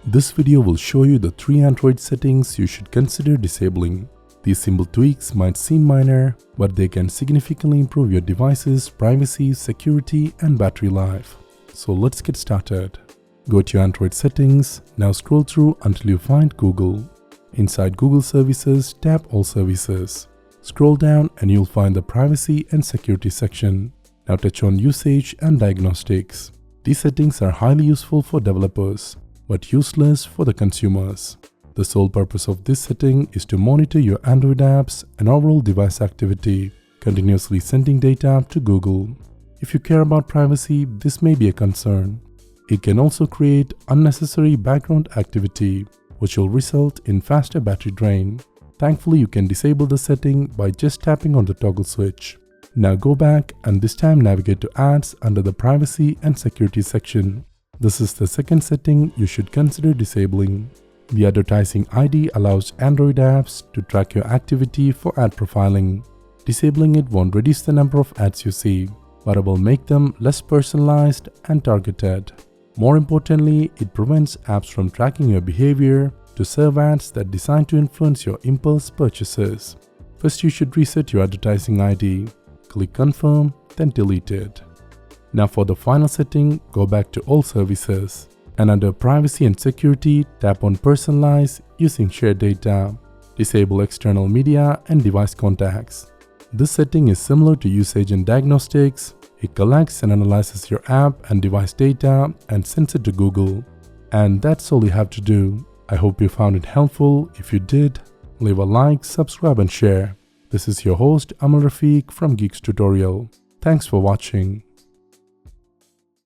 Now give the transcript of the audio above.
This video will show you the 3 Android settings you should consider disabling. These simple tweaks might seem minor, but they can significantly improve your device's privacy, security, and battery life. So let's get started. Go to your Android settings. Now scroll through until you find Google. Inside Google Services, tap All Services. Scroll down and you'll find the Privacy and Security section. Now touch on Usage and Diagnostics. These settings are highly useful for developers, but useless for the consumers. The sole purpose of this setting is to monitor your Android apps and overall device activity, continuously sending data to Google. If you care about privacy, this may be a concern. It can also create unnecessary background activity, which will result in faster battery drain. Thankfully, you can disable the setting by just tapping on the toggle switch. Now go back and this time navigate to Ads under the Privacy and Security section. This is the second setting you should consider disabling. The Advertising ID allows Android apps to track your activity for ad profiling. Disabling it won't reduce the number of ads you see, but it will make them less personalized and targeted. More importantly, it prevents apps from tracking your behavior to serve ads that are designed to influence your impulse purchases. First, you should reset your Advertising ID. Click Confirm, then delete it. Now for the final setting, go back to All Services. And under Privacy and Security, tap on Personalize using shared data. Disable external media and device contacts. This setting is similar to Usage and Diagnostics. It collects and analyzes your app and device data and sends it to Google. And that's all you have to do. I hope you found it helpful. If you did, leave a like, subscribe and share. This is your host Amal Rafiq from Geekstutorial. Thanks for watching.